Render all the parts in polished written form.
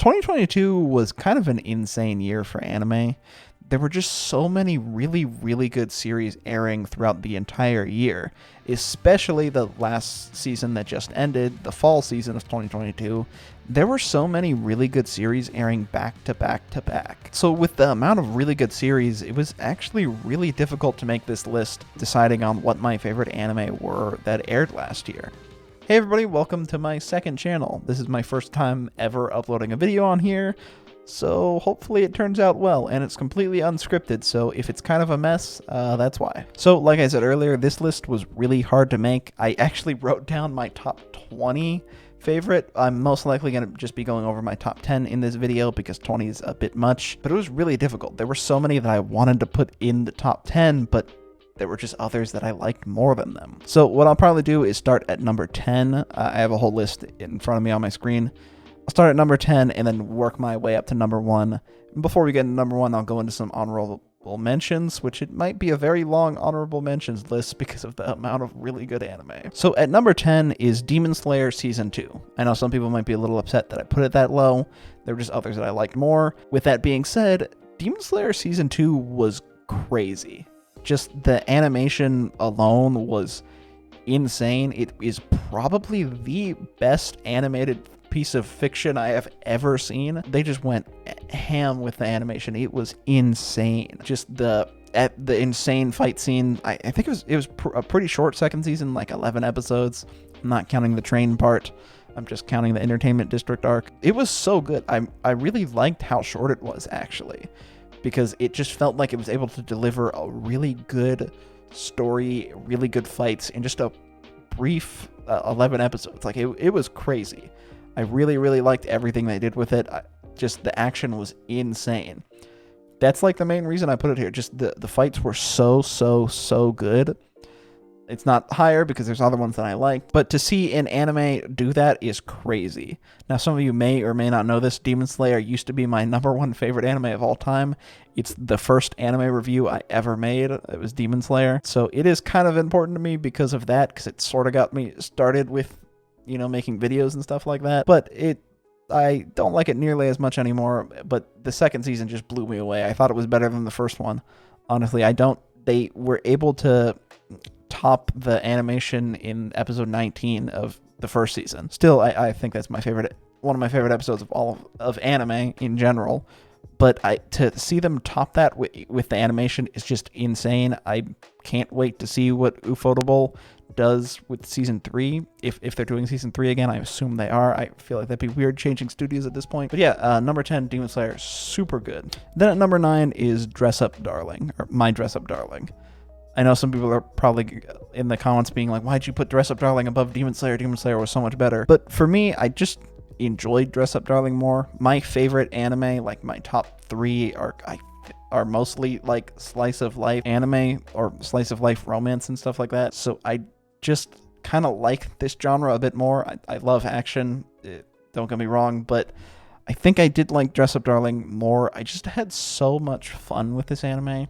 2022 was kind of an insane year for anime. There were just so many really, really good series airing throughout the entire year, especially the last season that just ended, the fall season of 2022. There were so many really good series airing back to back to back. So with the amount of really good series, it was actually really difficult to make this list deciding on what my favorite anime were that aired last year. Hey everybody, welcome to my second channel. This is my first time ever uploading a video on here, so hopefully it turns out well, and it's completely unscripted, so if it's kind of a mess, that's why. So like I said earlier, this list was really hard to make. I actually wrote down my top 20 favorite. I'm most likely going to just be going over my top 10 in this video because 20 is a bit much, but it was really difficult. There were so many that I wanted to put in the top 10, but there were just others that I liked more than them. So what I'll probably do is start at number 10. I have a whole list in front of me on my screen. I'll start at number 10 and then work my way up to number 1. And before we get into number 1, I'll go into some honorable mentions, which it might be a very long honorable mentions list because of the amount of really good anime. So at number 10 is Demon Slayer Season 2. I know some people might be a little upset that I put it that low. There were just others that I liked more. With that being said, Demon Slayer Season 2 was crazy. Just the animation alone was insane. It is probably the best animated piece of fiction I have ever seen. They just went ham with the animation. It was insane. Just the insane fight scene. I think it was a pretty short second season, like 11 episodes. I'm not counting the train part. I'm just counting the entertainment district arc. It was so good. I really liked how short it was, actually, because it just felt like it was able to deliver a really good story, really good fights in just a brief 11 episodes. Like, it was crazy. I really, really liked everything they did with it. Just the action was insane. That's like the main reason I put it here. Just the fights were so good. It's not higher because there's other ones that I liked, but to see an anime do that is crazy. Now, some of you may or may not know this. Demon Slayer used to be my number 1 favorite anime of all time. It's the first anime review I ever made. It was Demon Slayer. So it is kind of important to me because of that, because it sort of got me started with, making videos and stuff like that. But I don't like it nearly as much anymore, but the second season just blew me away. I thought it was better than the first one. Honestly, they were able to top the animation in episode 19 of the first season. Still, I think that's one of my favorite episodes of all of anime in general. But to see them top that with the animation is just insane. I can't wait to see what Ufotable does with season 3. If they're doing season 3 again, I assume they are. I feel like that'd be weird changing studios at this point. But yeah, number 10, Demon Slayer, super good. Then at number 9 is Dress Up Darling, or My Dress Up Darling. I know some people are probably in the comments being like, why'd you put Dress Up Darling above Demon Slayer? Demon Slayer was so much better. But for me, I just enjoyed Dress Up Darling more. My favorite anime, like my top 3 are mostly like slice of life anime or slice of life romance and stuff like that. So I just kind of like this genre a bit more. I love action, don't get me wrong, but I think I did like Dress Up Darling more. I just had so much fun with this anime.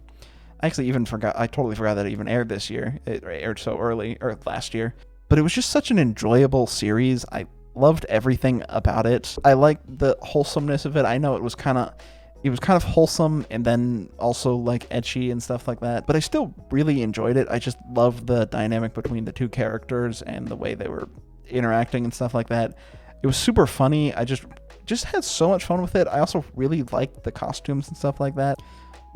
I totally forgot that it even aired this year. It aired so early, or last year. But it was just such an enjoyable series. I loved everything about it. I liked the wholesomeness of it. I know it was kind of wholesome and then also like ecchi and stuff like that. But I still really enjoyed it. I just loved the dynamic between the two characters and the way they were interacting and stuff like that. It was super funny. I just had so much fun with it. I also really liked the costumes and stuff like that.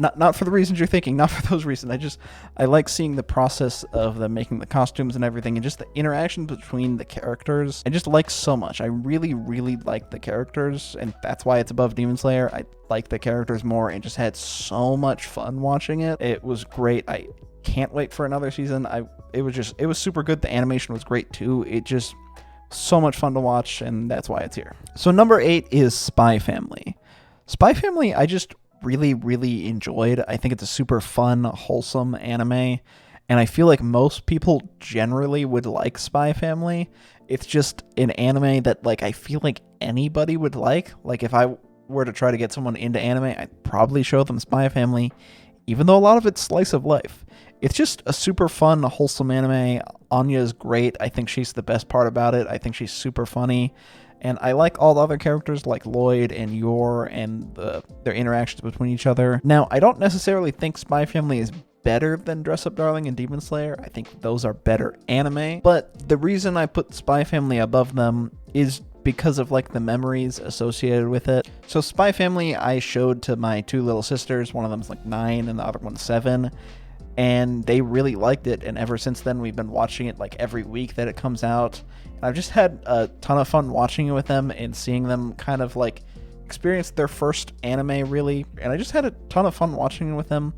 Not for the reasons you're thinking, not for those reasons. I like seeing the process of them making the costumes and everything, and just the interaction between the characters. I just like so much. I really, really like the characters, and that's why it's above Demon Slayer. I like the characters more and just had so much fun watching it. It was great. I can't wait for another season. It was super good. The animation was great too. It just so much fun to watch, and that's why it's here. So number 8 is Spy Family. Spy Family, I just really, really enjoyed. I think it's a super fun, wholesome anime, and I feel like most people generally would like Spy Family. It's just an anime that, like, I feel like anybody would like. Like, if I were to try to get someone into anime, I'd probably show them Spy Family, even though a lot of it's slice of life. It's just a super fun, wholesome anime. Anya's great. I think she's the best part about it. I think she's super funny. And I like all the other characters like Lloyd and Yor and their interactions between each other. Now, I don't necessarily think Spy Family is better than Dress Up Darling and Demon Slayer. I think those are better anime. But the reason I put Spy Family above them is because of like the memories associated with it. So Spy Family I showed to my two little sisters. One of them's like 9 and the other one's 7. And they really liked it, and ever since then we've been watching it like every week that it comes out. And I've just had a ton of fun watching it with them and seeing them kind of like experience their first anime, really. And I just had a ton of fun watching it with them.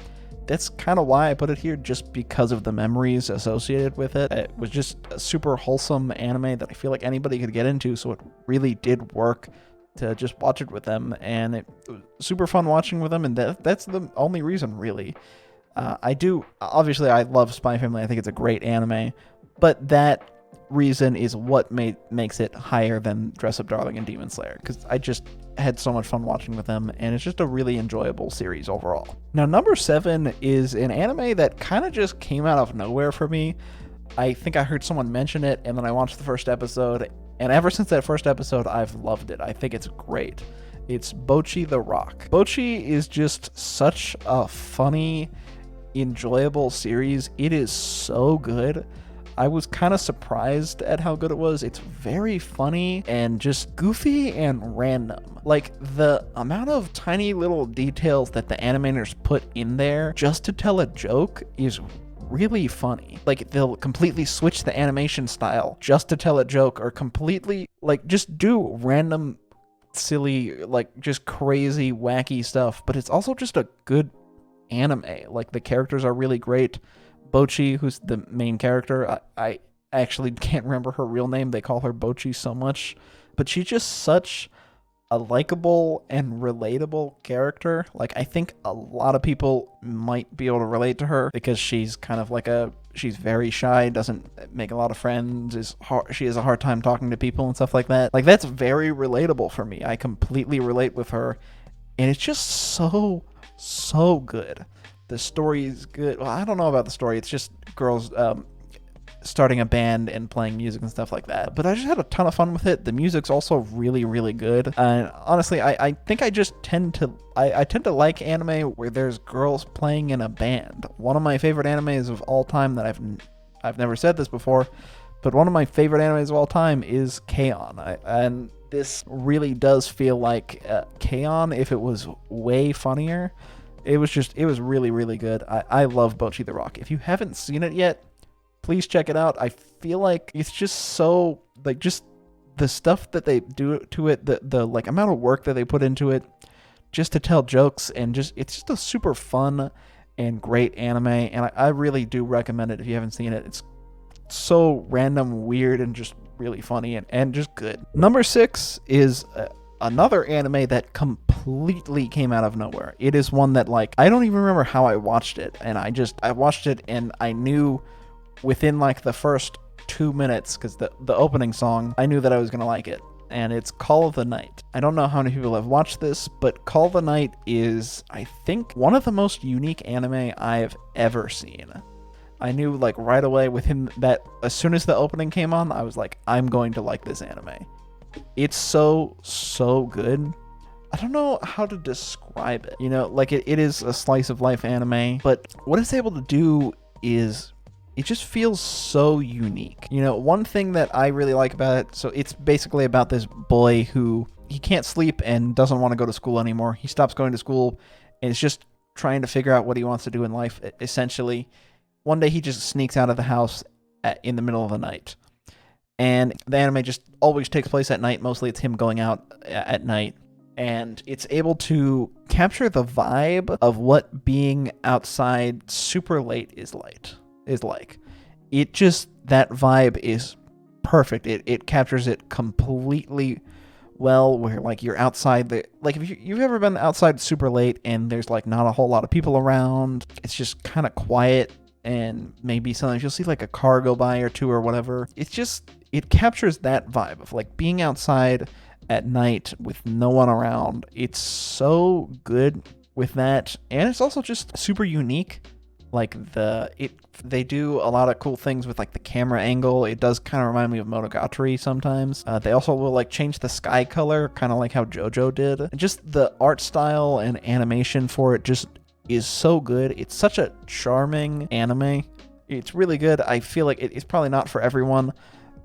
That's kind of why I put it here, just because of the memories associated with it. It was just a super wholesome anime that I feel like anybody could get into, so it really did work to just watch it with them, and it was super fun watching with them, and that's the only reason, really. Obviously I love Spy Family. I think it's a great anime, but that reason is what makes it higher than Dress Up Darling and Demon Slayer, because I just had so much fun watching with them, and it's just a really enjoyable series overall. Now, number 7 is an anime that kind of just came out of nowhere for me. I think I heard someone mention it, and then I watched the first episode, and ever since that first episode, I've loved it. I think it's great. It's Bocchi the Rock. Bocchi is just such a funny, enjoyable series. It is so good. I was kind of surprised at how good it was. It's very funny and just goofy and random. Like, the amount of tiny little details that the animators put in there just to tell a joke is really funny. Like, they'll completely switch the animation style just to tell a joke, or completely like just do random silly, like just crazy wacky stuff, but it's also just a good anime. Like, the characters are really great. Bocchi, who's the main character, I actually can't remember her real name. They call her Bocchi so much, but she's just such a likable and relatable character. Like, I think a lot of people might be able to relate to her because she's kind of like she's very shy, doesn't make a lot of friends, she has a hard time talking to people and stuff like that. Like, that's very relatable for me. I completely relate with her, and it's just so good. The story is good. Well, I don't know about the story. It's just girls starting a band and playing music and stuff like that. But I just had a ton of fun with it. The music's also really, really good. And honestly, I think I just tend to like anime where there's girls playing in a band. One of my favorite animes of all time that I've never said this before, but one of my favorite animes of all time is K-On! And this really does feel like K-On! If it was way funnier. It was really, really good. I love Bocchi the Rock. If you haven't seen it yet, please check it out. I feel like it's just so, like, just the stuff that they do to it, the like amount of work that they put into it just to tell jokes, and it's just a super fun and great anime, and I really do recommend it if you haven't seen it. It's so random, weird, and just really funny and just good. Number 6 is another anime that completely came out of nowhere. It is one that, like, I don't even remember how I watched it, and I watched it and I knew within like the first 2 minutes, because the opening song, I knew that I was gonna like it, and it's Call of the Night. I don't know how many people have watched this, but Call of the Night is, I think, one of the most unique anime I've ever seen. I knew, like, right away within that, as soon as the opening came on, I was like, I'm going to like this anime. It's so good. I don't know how to describe it. You know, like, it is a slice of life anime, but what it's able to do is it just feels so unique. You know, one thing that I really like about it, so it's basically about this boy who, he can't sleep and doesn't want to go to school anymore. He stops going to school and is just trying to figure out what he wants to do in life, essentially. One day he just sneaks out of the house in the middle of the night. And the anime just always takes place at night. Mostly it's him going out at night. And it's able to capture the vibe of what being outside super late is like. It just, that vibe is perfect. It captures it completely well, where, like, you're outside like, if you've ever been outside super late and there's, like, not a whole lot of people around, it's just kind of quiet, and maybe sometimes you'll see, like, a car go by or two or whatever. It captures that vibe of, like, being outside at night with no one around. It's so good with that, and it's also just super unique. Like they do a lot of cool things with like the camera angle. It does kind of remind me of Monogatari sometimes. They also will like change the sky color, kind of like how JoJo did. And just the art style and animation for it just is so good. It's such a charming anime. It's really good. I feel like it's probably not for everyone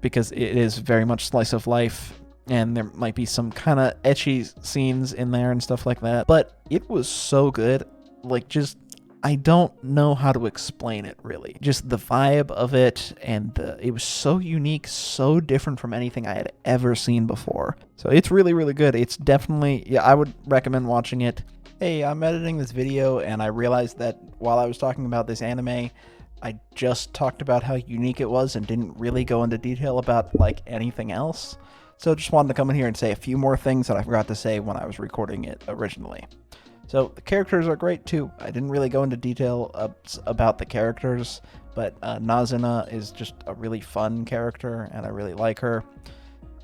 because it is very much slice of life, and there might be some kind of ecchi scenes in there and stuff like that. But it was so good. Like, just, I don't know how to explain it, really. Just the vibe of it, and it was so unique, so different from anything I had ever seen before. So it's really, really good. It's definitely, yeah, I would recommend watching it. Hey, I'm editing this video, and I realized that while I was talking about this anime, I just talked about how unique it was and didn't really go into detail about, like, anything else. So just wanted to come in here and say a few more things that I forgot to say when I was recording it originally. So the characters are great too. I didn't really go into detail about the characters, but Nazuna is just a really fun character, and I really like her.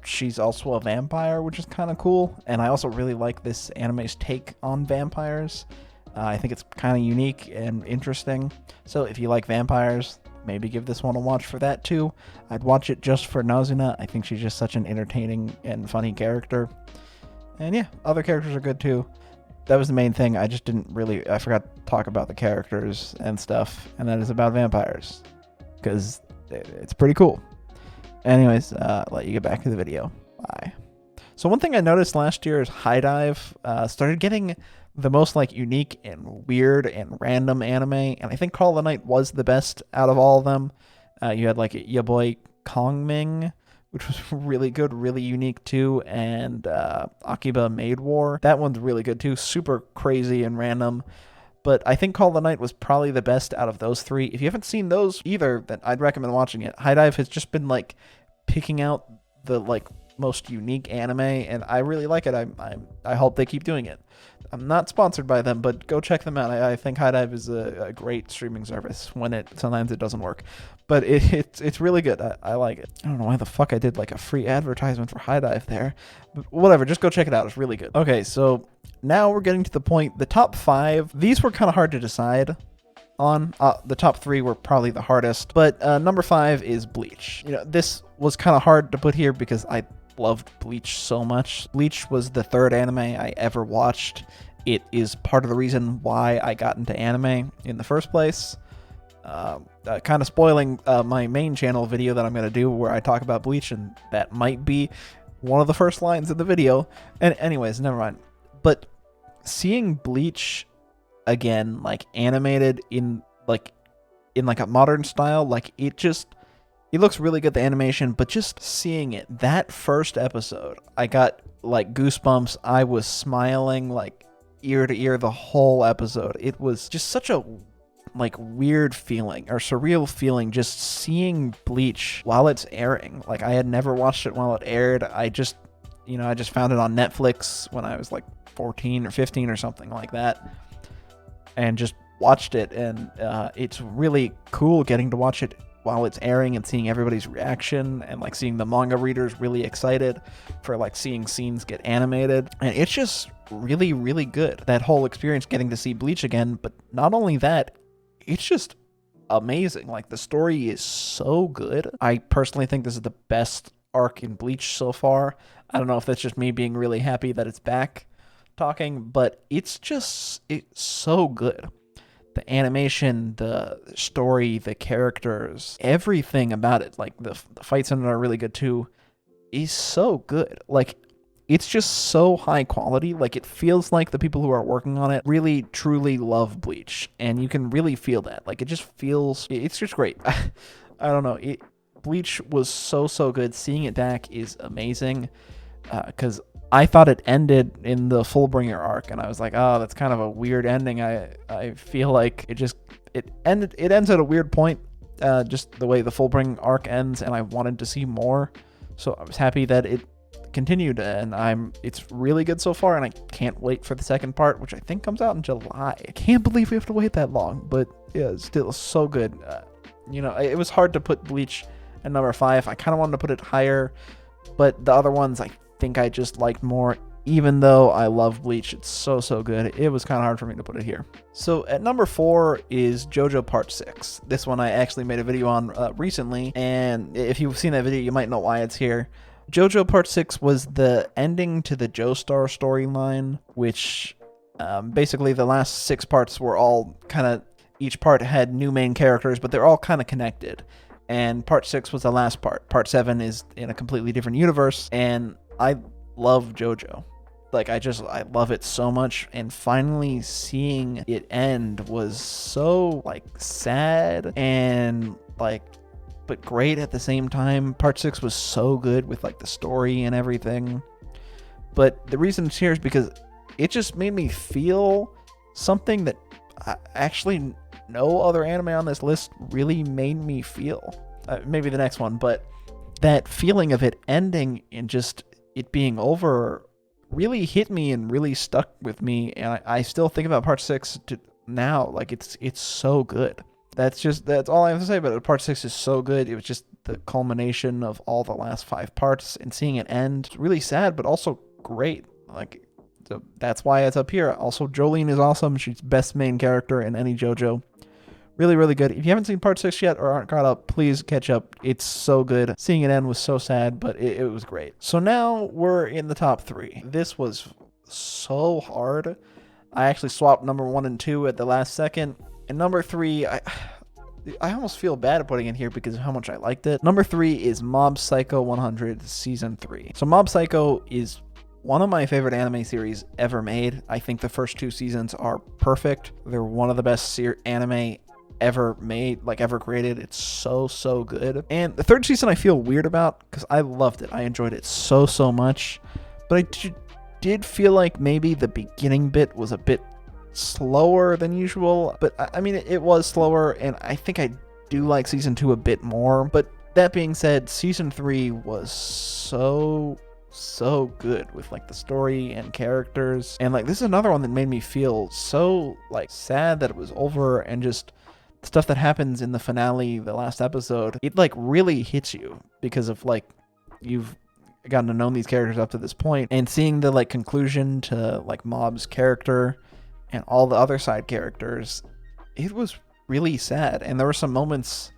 She's also a vampire, which is kind of cool, and I also really like this anime's take on vampires. I think it's kind of unique and interesting. So if you like vampires, maybe give this one a watch for that too. I'd watch it just for Nazuna. I think she's just such an entertaining and funny character. And yeah, other characters are good too. That was the main thing. I just didn't really, I forgot to talk about the characters and stuff, and that is about vampires, because it's pretty cool. Anyways, let you get back to the video. Bye. So one thing I noticed last year is HIDIVE started getting the most like unique and weird and random anime, and I think Call of the Night was the best out of all of them. You had like Ya Boy Kongming, which was really good, really unique too, and Akiba Maid War. That one's really good too, super crazy and random. But I think Call of the Night was probably the best out of those three. If you haven't seen those either, then I'd recommend watching it. HIDIVE has just been like picking out the like most unique anime, and I really like it. I hope they keep doing it. I'm not sponsored by them, but go check them out. I think HIDIVE is a great streaming service when sometimes it doesn't work, but it's really good. I like it. I don't know why the fuck I did like a free advertisement for HIDIVE there, but whatever. Just go check it out. It's really good. Okay, so now we're getting to the point. The top 5. These were kind of hard to decide on. The top 3 were probably the hardest, but number 5 is Bleach. You know, this was kind of hard to put here because I loved Bleach so much. Bleach was the 3rd anime I ever watched. It is part of the reason why I got into anime in the first place. Kind of spoiling my main channel video that I'm going to do where I talk about Bleach, and that might be one of the first lines in the video. And anyways, never mind. But seeing Bleach again, like animated in like a modern style, like it looks really good, the animation, but just seeing it, that first episode, I got like goosebumps. I was smiling like ear to ear the whole episode. It was just such a like weird feeling or surreal feeling just seeing Bleach while it's airing. Like I had never watched it while it aired. I just found it on Netflix when I was like 14 or 15 or something like that, and just watched it. And it's really cool getting to watch it while it's airing and seeing everybody's reaction, and like seeing the manga readers really excited for like seeing scenes get animated. And it's just really, really good, that whole experience, getting to see Bleach again. But not only that, it's just amazing. Like the story is so good. I personally think this is the best arc in Bleach so far. I don't know if that's just me being really happy that it's back talking, but it's so good. The animation, the story, the characters, everything about it, like the fights in it are really good too, is so good. Like, it's just so high quality. Like, it feels like the people who are working on it really, truly love Bleach, and you can really feel that. Like, it's just great. I don't know. Bleach was so good. Seeing it back is amazing, because I thought it ended in the Fullbringer arc, and I was like, oh, that's kind of a weird ending. I feel like it ends at a weird point, just the way the Fullbringer arc ends, and I wanted to see more. So I was happy that it continued, and it's really good so far, and I can't wait for the second part, which I think comes out in July. I can't believe we have to wait that long, but yeah, it's still so good. It was hard to put Bleach at number 5. I kind of wanted to put it higher, but the other ones I think I just liked more. Even though I love Bleach, it's so good. It was kind of hard for me to put it here. So at number 4 is JoJo Part 6. This one I actually made a video on recently, and if you've seen that video, you might know why it's here. JoJo Part 6 was the ending to the Joestar storyline, which basically the last 6 parts were all kind of, each part had new main characters, but they're all kind of connected. And Part 6 was the last part. Part 7 is in a completely different universe, and I love JoJo. Like, I love it so much, and finally seeing it end was so, like, sad and, like, but great at the same time. Part 6 was so good with, like, the story and everything. But the reason it's here is because it just made me feel something that actually no other anime on this list really made me feel. Maybe the next one, but that feeling of it ending and just it being over really hit me and really stuck with me, and I still think about Part 6 now. Like, it's so good. That's all I have to say about it. Part 6 is so good. It was just the culmination of all the last 5 parts, and seeing it end, really sad, but also great. Like, so that's why it's up here. Also, Jolene is awesome. She's best main character in any JoJo. Really good. If you haven't seen Part 6 yet or aren't caught up, please catch up. It's so good. Seeing it end was so sad, but it was great. So now we're in the top 3. This was so hard. I actually swapped number 1 and 2 at the last second. And number 3, I almost feel bad putting it here because of how much I liked it. Number 3 is Mob Psycho 100 Season 3. So Mob Psycho is one of my favorite anime series ever made. I think the first 2 seasons are perfect. They're one of the best anime ever made, like ever created. It's so good. And the 3rd season I feel weird about because I loved it. I enjoyed it so much. But I did feel like maybe the beginning bit was a bit slower than usual. But I mean, it was slower, and I think I do like season 2 a bit more. But that being said, season 3 was so good with like the story and characters. And like, this is another one that made me feel so like sad that it was over, and just stuff that happens in the finale, the last episode, it like really hits you because of like you've gotten to know these characters up to this point, and seeing the like conclusion to like Mob's character and all the other side characters, it was really sad. And there were some moments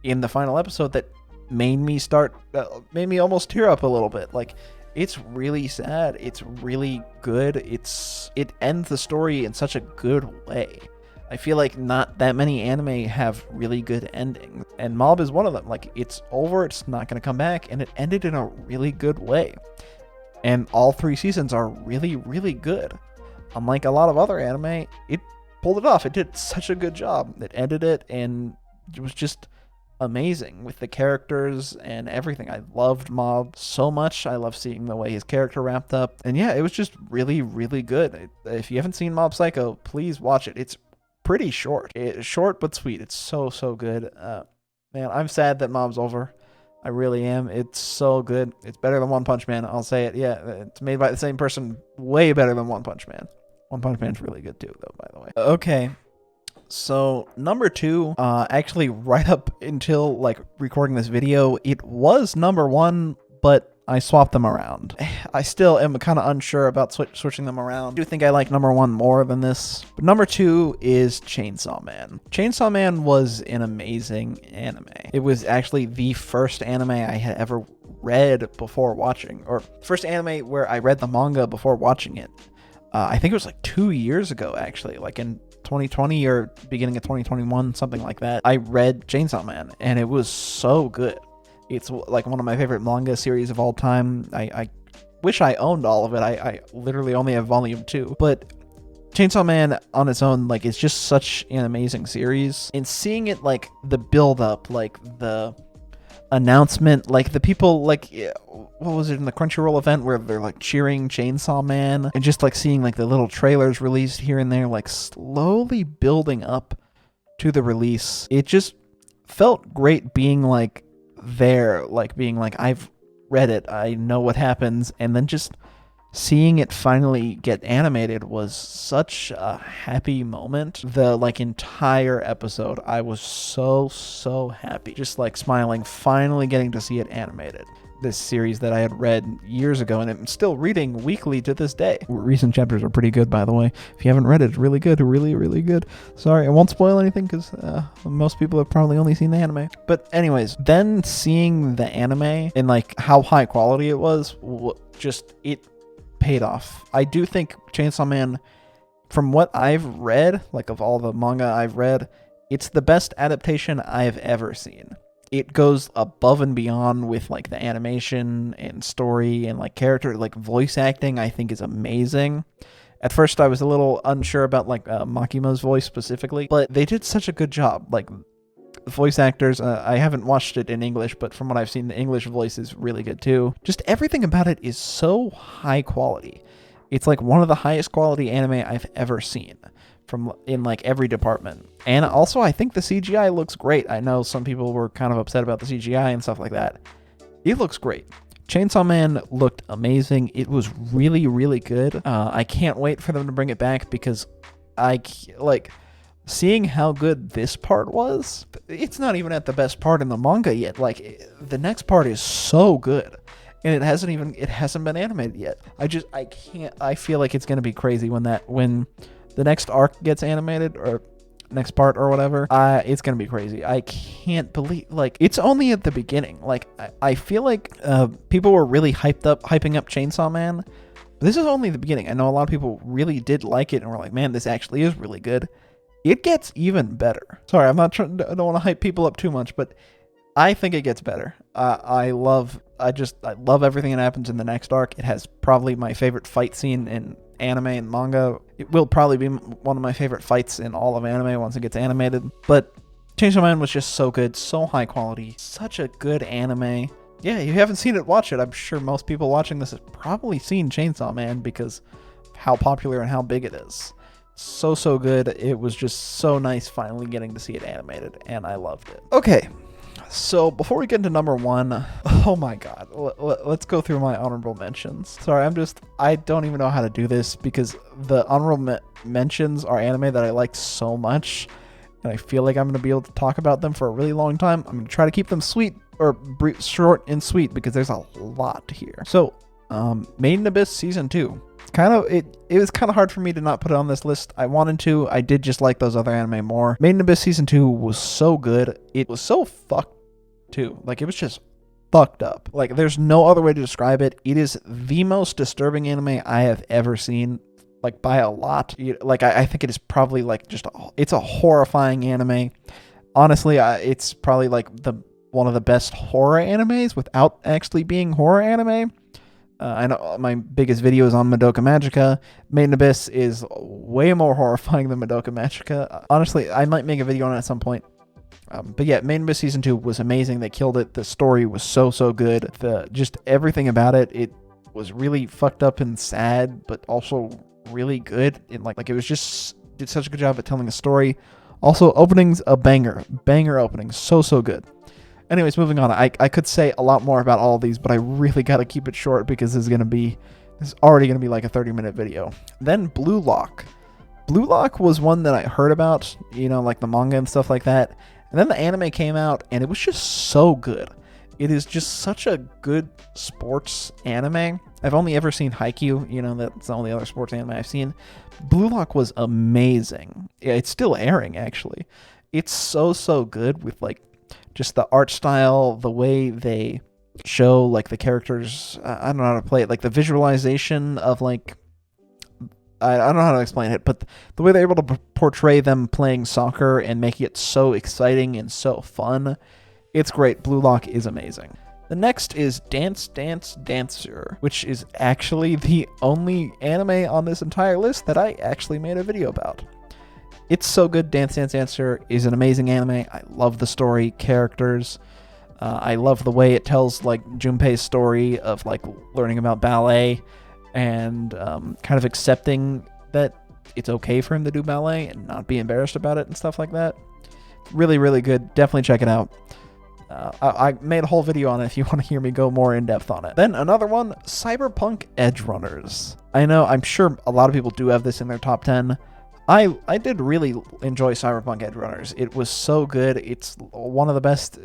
in the final episode that made me almost tear up a little bit. Like, it's really sad. It's really good. It ends the story in such a good way. I feel like not that many anime have really good endings, and Mob is one of them. Like, it's over, it's not going to come back, and it ended in a really good way. And all 3 seasons are really good. Unlike a lot of other anime, it pulled it off. It did such a good job. It ended it, and it was just amazing with the characters and everything. I loved Mob so much. I love seeing the way his character wrapped up. And yeah, it was just really good. If you haven't seen Mob Psycho, please watch it. It's pretty short. It's short but sweet. It's so good. Man, I'm sad that Mob's over. I really am. It's so good. It's better than One Punch Man. I'll say it. Yeah, it's made by the same person. Way better than One Punch Man. One Punch Man's really good too, though, by the way. Okay. So number 2, actually right up until like recording this video, it was number 1, but I swapped them around. I still am kind of unsure about switching them around. I do think I like number 1 more than this. But number 2 is Chainsaw Man. Chainsaw Man was an amazing anime. It was actually the first anime I had ever read before watching, or first anime where I read the manga before watching it. I think it was like 2 years ago, actually, like in 2020 or beginning of 2021, something like that. I read Chainsaw Man, and it was so good. It's like one of my favorite manga series of all time. I wish I owned all of it. I literally only have volume 2. But Chainsaw Man on its own, like, it's just such an amazing series. And seeing it, like, the build-up, like, the announcement, like, the people, like, what was it in the Crunchyroll event where they're, like, cheering Chainsaw Man? And just, like, seeing, like, the little trailers released here and there, like, slowly building up to the release. It just felt great being, like, there, like being like, I've read it, I know what happens, and then just seeing it finally get animated was such a happy moment. The like entire episode, I was so happy, just like smiling, finally getting to see it animated. this series that I had read years ago, and I'm still reading weekly to this day. Recent chapters are pretty good, by the way. If you haven't read it, it's really good, really, really good. Sorry, I won't spoil anything because most people have probably only seen the anime. But anyways, then seeing the anime and like how high quality it was, just it paid off. I do think Chainsaw Man, from what I've read, like of all the manga I've read, it's the best adaptation I've ever seen. It goes above and beyond with like the animation and story and like character, like voice acting, I think is amazing. At first I was a little unsure about like Makima's voice specifically, but they did such a good job. Like the voice actors, I haven't watched it in English, but from what I've seen, the English voice is really good too. Just everything about it is so high quality. It's like one of the highest quality anime I've ever seen from in like every department. And also I think the CGI looks great. I know some people were kind of upset about the CGI and stuff like that. It looks great. Chainsaw Man looked amazing. It was really, really good. I can't wait for them to bring it back because seeing how good this part was, it's not even at the best part in the manga yet. Like the next part is so good. And it hasn't been animated yet. I feel like it's gonna be crazy when the next arc gets animated, or next part or whatever. It's gonna be crazy. I can't believe, like, it's only at the beginning. Like I feel like people were really hyping up Chainsaw Man. But this is only the beginning. I know a lot of people really did like it and were like, man, this actually is really good. It gets even better. Sorry, I don't want to hype people up too much, but I think it gets better. I love everything that happens in the next arc. It has probably my favorite fight scene in anime and manga. It will probably be one of my favorite fights in all of anime once it gets animated. But Chainsaw Man was just so good, so high quality, such a good anime. Yeah, you haven't seen it, watch it. I'm sure most people watching this have probably seen Chainsaw Man because of how popular and how big it is. So good. It was just so nice finally getting to see it animated, and I loved it. Okay. So before we get into number one, oh my god, let's go through my honorable mentions. Sorry, I don't even know how to do this because the honorable mentions are anime that I like so much, and I feel like I'm going to be able to talk about them for a really long time. I'm going to try to keep them short and sweet because there's a lot here. So, Made in Abyss Season 2. It was kind of hard for me to not put it on this list. I wanted to. I did just like those other anime more. Made in Abyss Season 2 was so good. It was so fucked too. Like, it was just fucked up. Like, there's no other way to describe it. It is the most disturbing anime I have ever seen, like, by a lot. Like, I think it is probably, like, it's a horrifying anime. Honestly, it's probably, like, one of the best horror animes without actually being horror anime. I know my biggest video is on Madoka Magica. Made in Abyss is way more horrifying than Madoka Magica. Honestly, I might make a video on it at some point. But yeah, Made in Abyss Season 2 was amazing. They killed it. The story was so good. Just everything about it was really fucked up and sad, but also really good. And like it was just, did such a good job at telling a story. Also, openings, a banger opening. So good. Anyways, moving on. I could say a lot more about all of these, but I really got to keep it short because this is already going to be like a 30-minute video. Then Blue Lock. Blue Lock was one that I heard about, like the manga and stuff like that. And then the anime came out, and it was just so good. It is just such a good sports anime. I've only ever seen Haikyuu, that's the only other sports anime I've seen. Blue Lock was amazing. Yeah, it's still airing, actually. It's so good with, like, just the art style, the way they show, like, the characters. I don't know how to play it. Like, the visualization of, like, I don't know how to explain it, but the way they're able to portray them playing soccer and making it so exciting and so fun, it's great. Blue Lock is amazing. The next is Dance Dance Dancer, which is actually the only anime on this entire list that I actually made a video about. It's so good. Dance Dance Dancer is an amazing anime. I love the story, characters. I love the way it tells, like, Junpei's story of, like, learning about ballet and kind of accepting that it's okay for him to do ballet and not be embarrassed about it and stuff like that. Really good. Definitely check it out. I made a whole video on it if you want to hear me go more in depth on it. Then another one, Cyberpunk Edgerunners. I know, I'm sure a lot of people do have this in their top 10. I did really enjoy Cyberpunk Edgerunners. It was so good. It's one of the best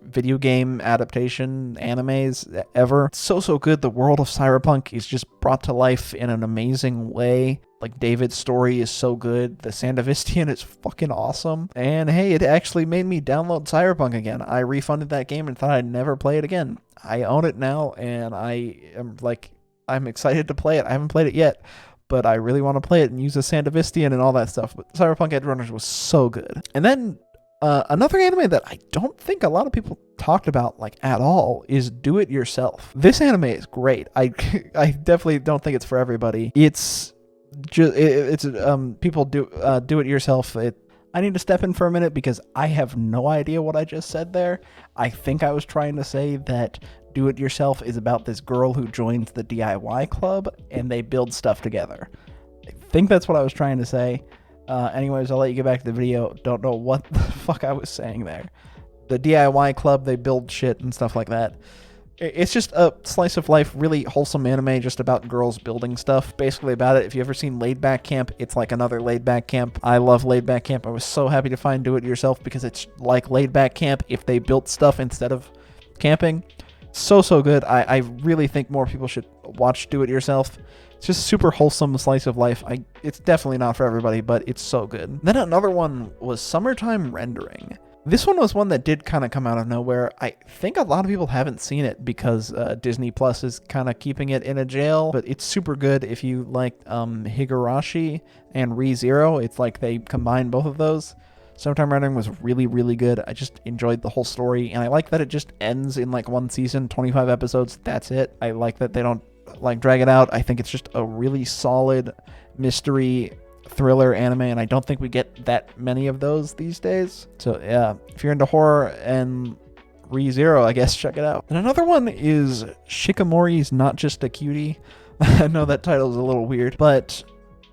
video game adaptation animes ever. So good. The world of Cyberpunk is just brought to life in an amazing way. Like, David's story is so good. The Sandevistian is fucking awesome. And hey, it actually made me download Cyberpunk again. I refunded that game and thought I'd never play it again. I own it now, and I'm excited to play it. I haven't played it yet, but I really want to play it and use the Sandevistian and all that stuff. But Cyberpunk Edgerunners was so good. And then another anime that I don't think a lot of people talked about like at all is Do It Yourself. This anime is great. I definitely don't think it's for everybody. It's people do it yourself. I need to step in for a minute because I have no idea what I just said there. I think I was trying to say that Do It Yourself is about this girl who joins the DIY club and they build stuff together. I think that's what I was trying to say. Anyways, I'll let you get back to the video. Don't know what the fuck I was saying there. The DIY club, they build shit and stuff like that. It's just a slice of life, really wholesome anime just about girls building stuff. Basically about it. If you ever seen Laid Back Camp, it's like another Laid Back Camp. I love Laid Back Camp. I was so happy to find Do It Yourself because it's like Laid Back Camp if they built stuff instead of camping. So good. I really think more people should watch Do It Yourself. It's just a super wholesome slice of life. It's definitely not for everybody, but it's so good. Then another one was Summertime Rendering. This one was one that did kind of come out of nowhere. I think a lot of people haven't seen it because Disney Plus is kind of keeping it in a jail, but it's super good if you like Higurashi and ReZero. It's like they combine both of those. Summertime Rendering was really good. I just enjoyed the whole story, and I like that it just ends in like one season, 25 episodes. That's it. I like that they don't like drag it out. I think it's just a really solid mystery thriller anime, and I don't think we get that many of those these days. So yeah, if you're into horror and ReZero, I guess check it out. And another one is Shikamori's Not Just a Cutie. I know that title is a little weird, but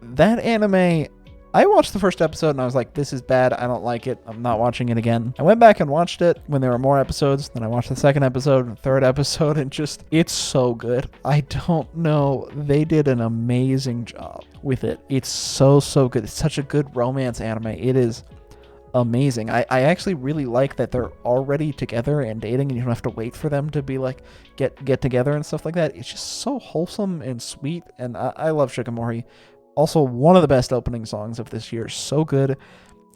that anime, I watched the first episode and I was like, this is bad. I don't like it. I'm not watching it again. I went back and watched it when there were more episodes. Then I watched the second episode, third episode, and just, it's so good. I don't know. They did an amazing job with it. It's so good. It's such a good romance anime. It is amazing. I actually really like that they're already together and dating and you don't have to wait for them to be like, get together and stuff like that. It's just so wholesome and sweet. And I love Shikamori. Also, one of the best opening songs of this year. So good.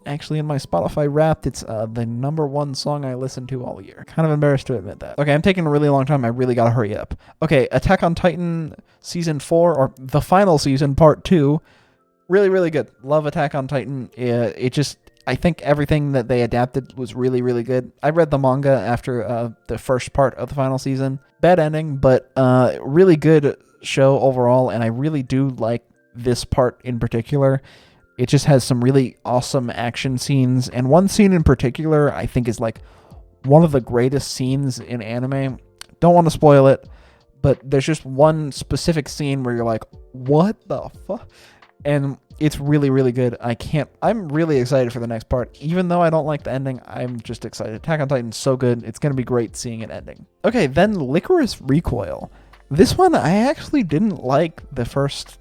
Actually, in my Spotify Wrapped, it's the #1 song I listened to all year. Kind of embarrassed to admit that. Okay, I'm taking a really long time. I really gotta hurry up. Okay, Attack on Titan Season 4, or the final season, Part 2. Really good. Love Attack on Titan. It just, I think everything that they adapted was really good. I read the manga after the first part of the final season. Bad ending, but really good show overall, and I really do like this part in particular. It just has some really awesome action scenes, and one scene in particular I think is like one of the greatest scenes in anime. Don't want to spoil it, but there's just one specific scene where you're like, what the fuck? And it's really good. I'm really excited for the next part. Even though I don't like the ending, I'm just excited. Attack on Titan's so good. It's going to be great seeing it ending. Okay, then Licorice Recoil. This one, I actually didn't like the first,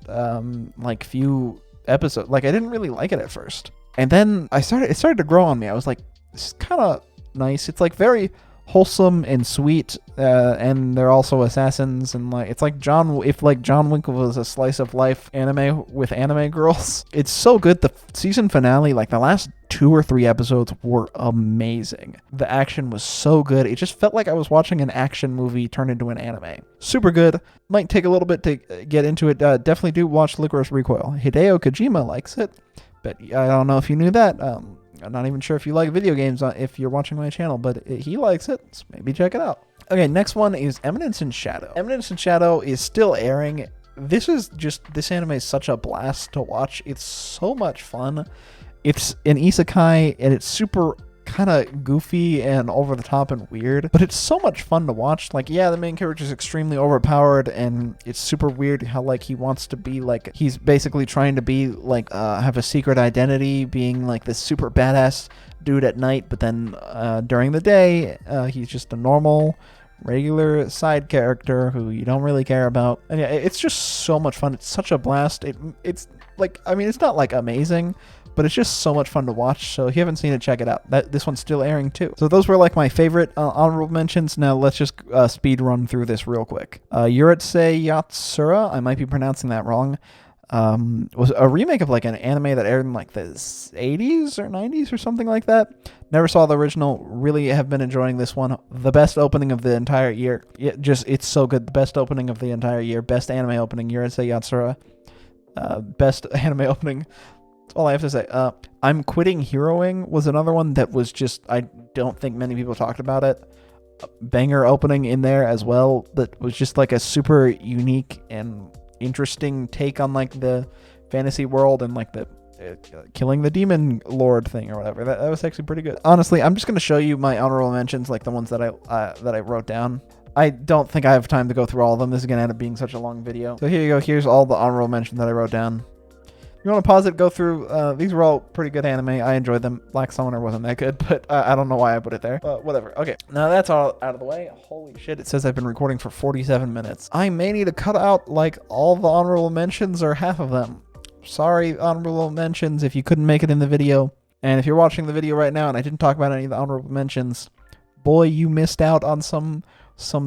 few episodes. Like, I didn't really like it at first. And then it started to grow on me. I was like, this is kind of nice. It's, like, very wholesome and sweet, and they're also assassins, and, like, it's like if John Wick was a slice of life anime with anime girls. It's so good. The season finale, like, the last 2 or 3 episodes were amazing. The action was so good. It just felt like I was watching an action movie turned into an anime. Super good. Might take a little bit to get into it. Definitely do watch Licorice Recoil. Hideo Kojima likes it, but I don't know if you knew that. I'm not even sure if you like video games if you're watching my channel, but he likes it, so maybe check it out. Okay, next one is Eminence in Shadow. Eminence in Shadow is still airing. This anime is such a blast to watch. It's so much fun. It's an isekai, and it's super kind of goofy and over the top and weird, but it's so much fun to watch. Like, yeah, the main character is extremely overpowered, and it's super weird how, like, he wants to be, like, he's basically trying to be, like, have a secret identity, being, like, this super badass dude at night, but then during the day, he's just a normal regular side character who you don't really care about. And yeah, it's just so much fun. It's such a blast. It's like, I mean, it's not like amazing, but it's just so much fun to watch. So if you haven't seen it, check it out. This one's still airing too. So those were like my favorite honorable mentions. Now let's just speed run through this real quick. Urusei Yatsura, I might be pronouncing that wrong, was a remake of like an anime that aired in like the 80s or 90s or something like that. Never saw the original. Really have been enjoying this one. The best opening of the entire year. It's so good. The best opening of the entire year. Best anime opening, Urusei Yatsura. Best anime opening. That's all I have to say. I'm Quitting Heroing was another one that was just, I don't think many people talked about it. Banger opening in there as well. That was just like a super unique and interesting take on like the fantasy world and like the killing the demon lord thing or whatever. That was actually pretty good. Honestly, I'm just going to show you my honorable mentions, like the ones that I wrote down. I don't think I have time to go through all of them. This is going to end up being such a long video. So here you go. Here's all the honorable mentions that I wrote down. You want to pause it, go through. These were all pretty good anime. I enjoyed them. Black Summoner wasn't that good, but I don't know why I put it there. But whatever. Okay, now that's all out of the way. Holy shit, it says I've been recording for 47 minutes. I may need to cut out like all the honorable mentions or half of them. Sorry, honorable mentions, if you couldn't make it in the video. And if you're watching the video right now and I didn't talk about any of the honorable mentions, boy, you missed out on some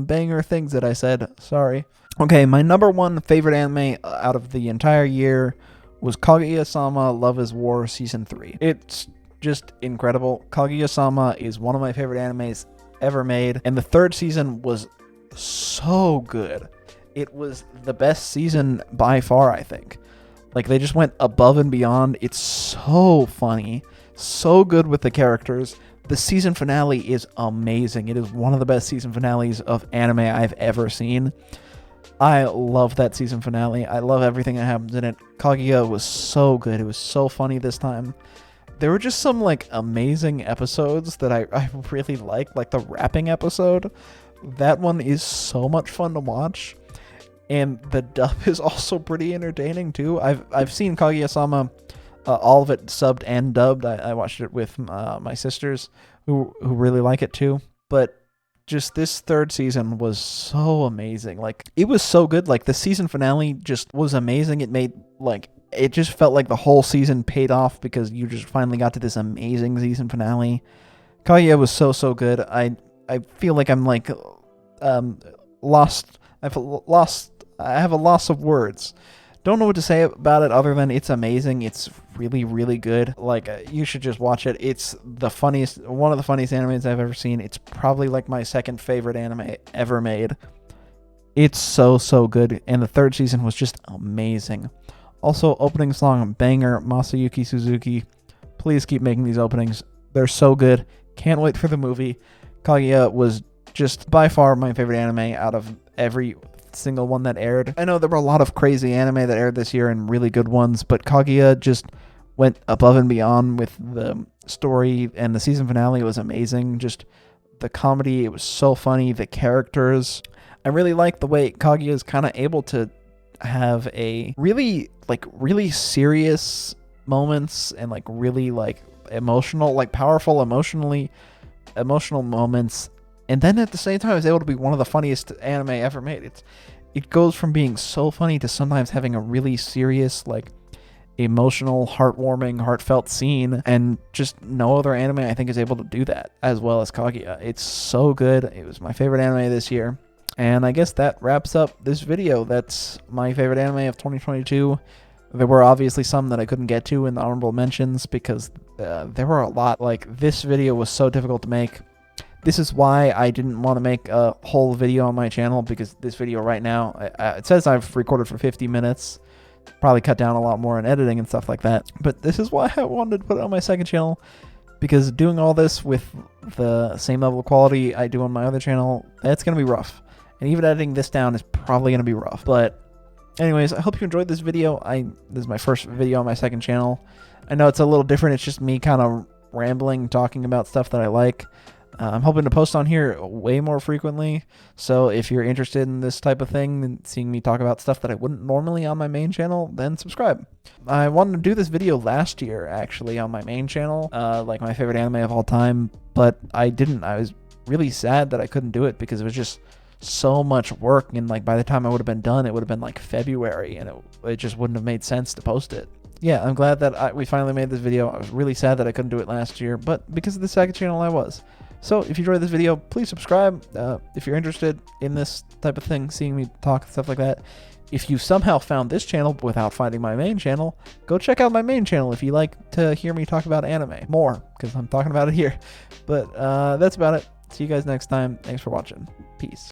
banger things that I said. Sorry. Okay, my number one favorite anime out of the entire year was Kaguya-sama Love is War Season 3. It's just incredible. Kaguya-sama is one of my favorite animes ever made, and the third season was so good. It was the best season by far, I think. Like, they just went above and beyond. It's so funny, so good with the characters. The season finale is amazing. It is one of the best season finales of anime I've ever seen. I love that season finale. I love everything that happens in it. Kaguya was so good. It was so funny this time. There were just some like amazing episodes that I really liked, like the rapping episode. That one is so much fun to watch. And the dub is also pretty entertaining too. I've seen Kaguya-sama, all of it subbed and dubbed. I watched it with my sisters who really like it too. But just this third season was so amazing. Like, it was so good. Like, the season finale just was amazing. It just felt like the whole season paid off because you just finally got to this amazing season finale. Kaguya was so good. I feel like I'm like lost. I have a loss of words. Don't know what to say about it other than it's amazing. It's really, really good. Like, you should just watch it. It's the funniest, one of the funniest animes I've ever seen. It's probably like my second favorite anime ever made. It's so good. And the third season was just amazing. Also, opening song, banger, Masayuki Suzuki. Please keep making these openings. They're so good. Can't wait for the movie. Kaguya was just by far my favorite anime out of every single one that aired. I know there were a lot of crazy anime that aired this year and really good ones, but Kaguya just went above and beyond with the story, and the season finale was amazing. Just the comedy, it was so funny. The characters, I really like the way Kaguya is kind of able to have a really serious moments and like really like emotional, like powerful emotional moments. And then at the same time, it's able to be one of the funniest anime ever made. It goes from being so funny to sometimes having a really serious, like, emotional, heartwarming, heartfelt scene. And just no other anime, I think, is able to do that as well as Kaguya. It's so good. It was my favorite anime this year. And I guess that wraps up this video. That's my favorite anime of 2022. There were obviously some that I couldn't get to in the honorable mentions because there were a lot. Like, this video was so difficult to make. This is why I didn't want to make a whole video on my channel, because this video right now, it says I've recorded for 50 minutes. Probably cut down a lot more in editing and stuff like that. But this is why I wanted to put it on my second channel, because doing all this with the same level of quality I do on my other channel, it's going to be rough. And even editing this down is probably going to be rough. But anyways, I hope you enjoyed this video. This is my first video on my second channel. I know it's a little different. It's just me kind of rambling, talking about stuff that I like. I'm hoping to post on here way more frequently, so if you're interested in this type of thing and seeing me talk about stuff that I wouldn't normally on my main channel, then subscribe. I wanted to do this video last year, actually, on my main channel, like my favorite anime of all time, but I didn't. I was really sad that I couldn't do it because it was just so much work, and like by the time I would have been done, it would have been like February, and it just wouldn't have made sense to post it. Yeah, I'm glad that we finally made this video. I was really sad that I couldn't do it last year, but because of the second channel, I was. So if you enjoyed this video, please subscribe if you're interested in this type of thing, seeing me talk and stuff like that. If you somehow found this channel without finding my main channel, go check out my main channel if you like to hear me talk about anime more, because I'm talking about it here. But that's about it. See you guys next time. Thanks for watching. Peace.